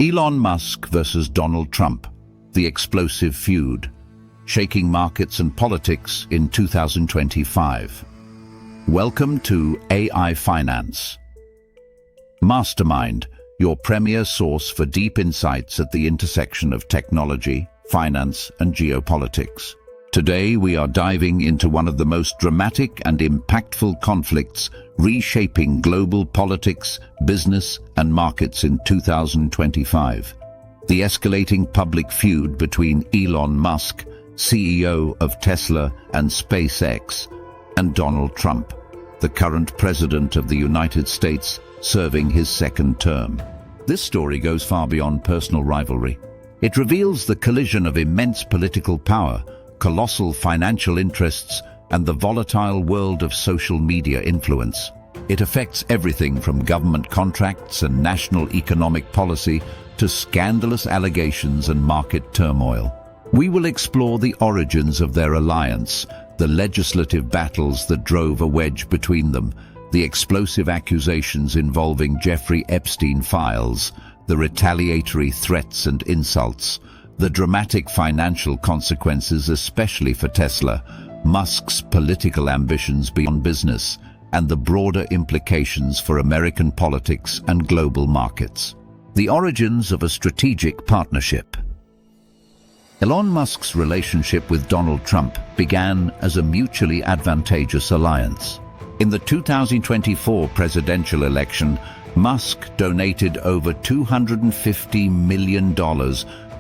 Elon Musk versus Donald Trump, the explosive feud, shaking markets and politics in 2025. Welcome to AI Finance. Mastermind, your premier source for deep insights at the intersection of technology, finance, and geopolitics. Today we are diving into one of the most dramatic and impactful conflicts reshaping global politics, business, and markets in 2025. The escalating public feud between Elon Musk, CEO of Tesla and SpaceX, and Donald Trump, the current president of the United States, serving his second term. This story goes far beyond personal rivalry. It reveals the collision of immense political power, colossal financial interests, and the volatile world of social media influence. It affects everything from government contracts and national economic policy to scandalous allegations and market turmoil. We will explore the origins of their alliance, the legislative battles that drove a wedge between them, the explosive accusations involving Jeffrey Epstein files, the retaliatory threats and insults, the dramatic financial consequences especially for Tesla, Musk's political ambitions beyond business, and the broader implications for American politics and global markets. The origins of a strategic partnership. Elon Musk's relationship with Donald Trump began as a mutually advantageous alliance. In the 2024 presidential election, Musk donated over $250 million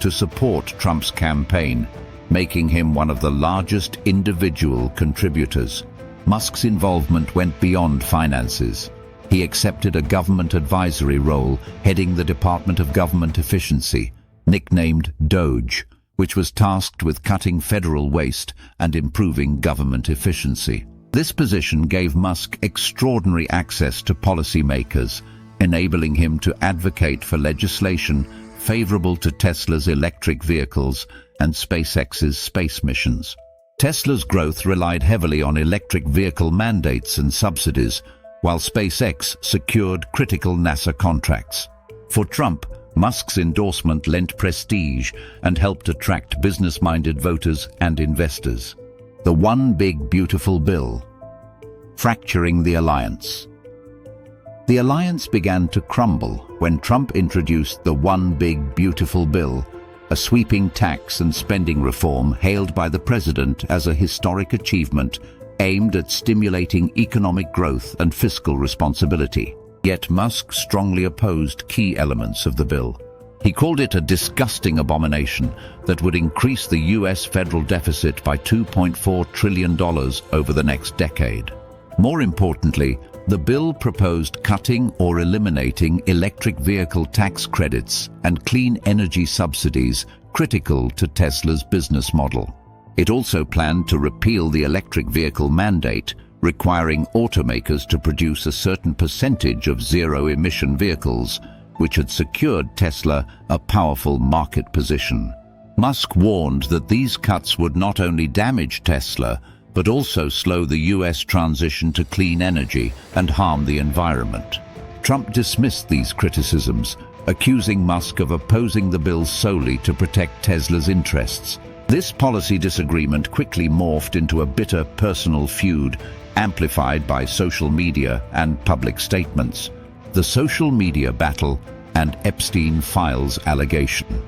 to support Trump's campaign, making him one of the largest individual contributors. Musk's involvement went beyond finances. He accepted a government advisory role heading the Department of Government Efficiency, nicknamed DOGE, which was tasked with cutting federal waste and improving government efficiency. This position gave Musk extraordinary access to policymakers, enabling him to advocate for legislation favorable to Tesla's electric vehicles and SpaceX's space missions. Tesla's growth relied heavily on electric vehicle mandates and subsidies, while SpaceX secured critical NASA contracts. For Trump, Musk's endorsement lent prestige and helped attract business-minded voters and investors. The One Big Beautiful Bill. Fracturing the alliance. The alliance began to crumble when Trump introduced the One Big Beautiful Bill, a sweeping tax and spending reform hailed by the president as a historic achievement aimed at stimulating economic growth and fiscal responsibility. Yet Musk strongly opposed key elements of the bill. He called it a disgusting abomination that would increase the U.S. federal deficit by $2.4 trillion over the next decade. More importantly, the bill proposed cutting or eliminating electric vehicle tax credits and clean energy subsidies critical to Tesla's business model. It also planned to repeal the electric vehicle mandate, requiring automakers to produce a certain percentage of zero-emission vehicles, which had secured Tesla a powerful market position. Musk warned that these cuts would not only damage Tesla, but also slow the U.S. transition to clean energy and harm the environment. Trump dismissed these criticisms, accusing Musk of opposing the bill solely to protect Tesla's interests. This policy disagreement quickly morphed into a bitter personal feud, amplified by social media and public statements. The social media battle and Epstein files allegation.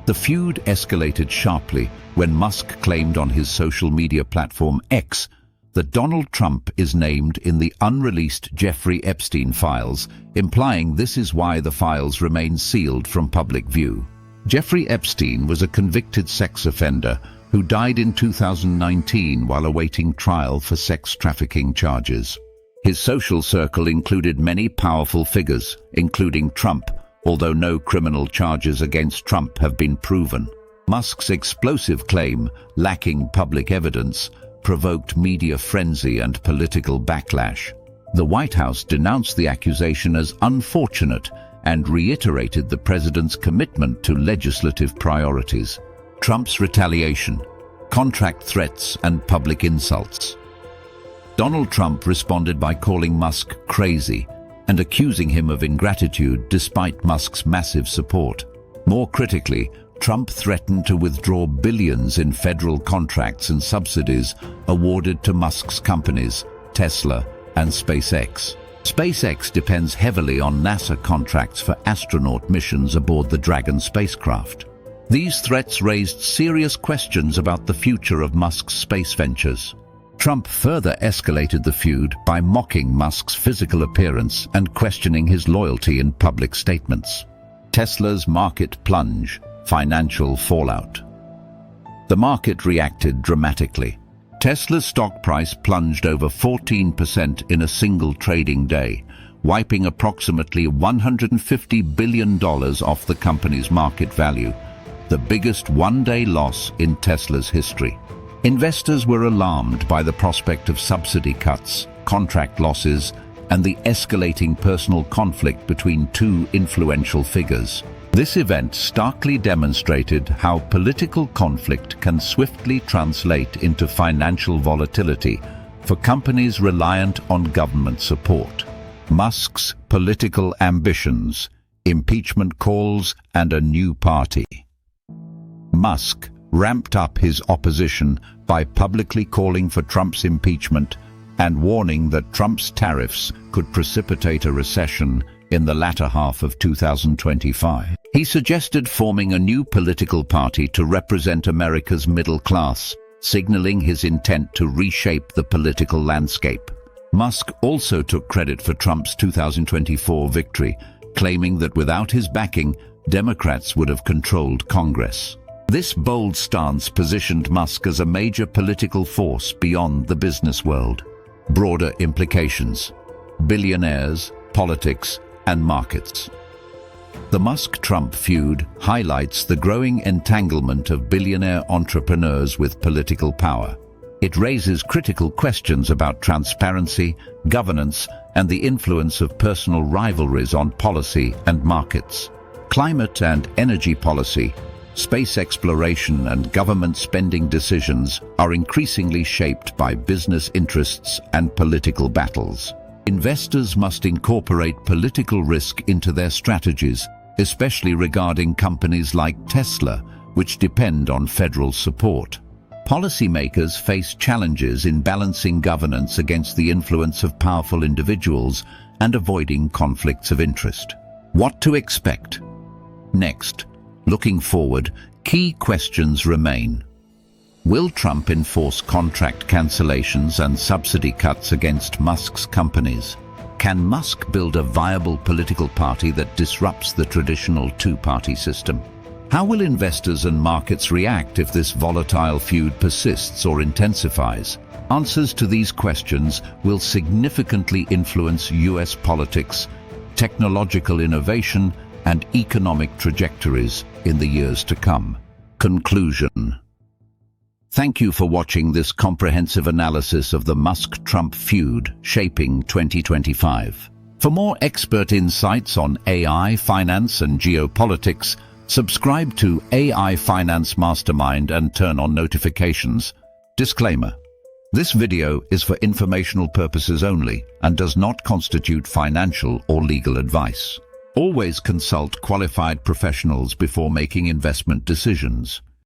The feud escalated sharply when Musk claimed on his social media platform X that Donald Trump is named in the unreleased Jeffrey Epstein files, implying this is why the files remain sealed from public view. Jeffrey Epstein was a convicted sex offender who died in 2019 while awaiting trial for sex trafficking charges. His social circle included many powerful figures, including Trump, although no criminal charges against Trump have been proven. Musk's explosive claim, lacking public evidence, provoked media frenzy and political backlash. The White House denounced the accusation as unfortunate and reiterated the president's commitment to legislative priorities. Trump's retaliation, contract threats, and public insults. Donald Trump responded by calling Musk crazy, and accusing him of ingratitude despite Musk's massive support. More critically, Trump threatened to withdraw billions in federal contracts and subsidies awarded to Musk's companies, Tesla and SpaceX. SpaceX depends heavily on NASA contracts for astronaut missions aboard the Dragon spacecraft. These threats raised serious questions about the future of Musk's space ventures. Trump further escalated the feud by mocking Musk's physical appearance and questioning his loyalty in public statements. Tesla's market plunge, financial fallout. The market reacted dramatically. Tesla's stock price plunged over 14% in a single trading day, wiping approximately $150 billion off the company's market value, the biggest one-day loss in Tesla's history. Investors were alarmed by the prospect of subsidy cuts, contract losses, and the escalating personal conflict between two influential figures. This event starkly demonstrated how political conflict can swiftly translate into financial volatility for companies reliant on government support. Musk's political ambitions, impeachment calls, and a new party. Musk ramped up his opposition by publicly calling for Trump's impeachment and warning that Trump's tariffs could precipitate a recession in the latter half of 2025. He suggested forming a new political party to represent America's middle class, signaling his intent to reshape the political landscape. Musk also took credit for Trump's 2024 victory, claiming that without his backing, Democrats would have controlled Congress. This bold stance positioned Musk as a major political force beyond the business world. Broader implications: billionaires, politics, and markets. The Musk-Trump feud highlights the growing entanglement of billionaire entrepreneurs with political power. It raises critical questions about transparency, governance, and the influence of personal rivalries on policy and markets. Climate and energy policy, space exploration, and government spending decisions are increasingly shaped by business interests and political battles. Investors must incorporate political risk into their strategies, especially regarding companies like Tesla, which depend on federal support. Policymakers face challenges in balancing governance against the influence of powerful individuals and avoiding conflicts of interest. What to expect? Next, looking forward, key questions remain. Will Trump enforce contract cancellations and subsidy cuts against Musk's companies? Can Musk build a viable political party that disrupts the traditional two-party system? How will investors and markets react if this volatile feud persists or intensifies? Answers to these questions will significantly influence US politics, technological innovation, and economic trajectories in the years to come. Conclusion. Thank you for watching this comprehensive analysis of the Musk-Trump feud shaping 2025. For more expert insights on AI, finance, and geopolitics, subscribe to AI Finance Mastermind and turn on notifications. Disclaimer: this video is for informational purposes only and does not constitute financial or legal advice. Always consult qualified professionals before making investment decisions.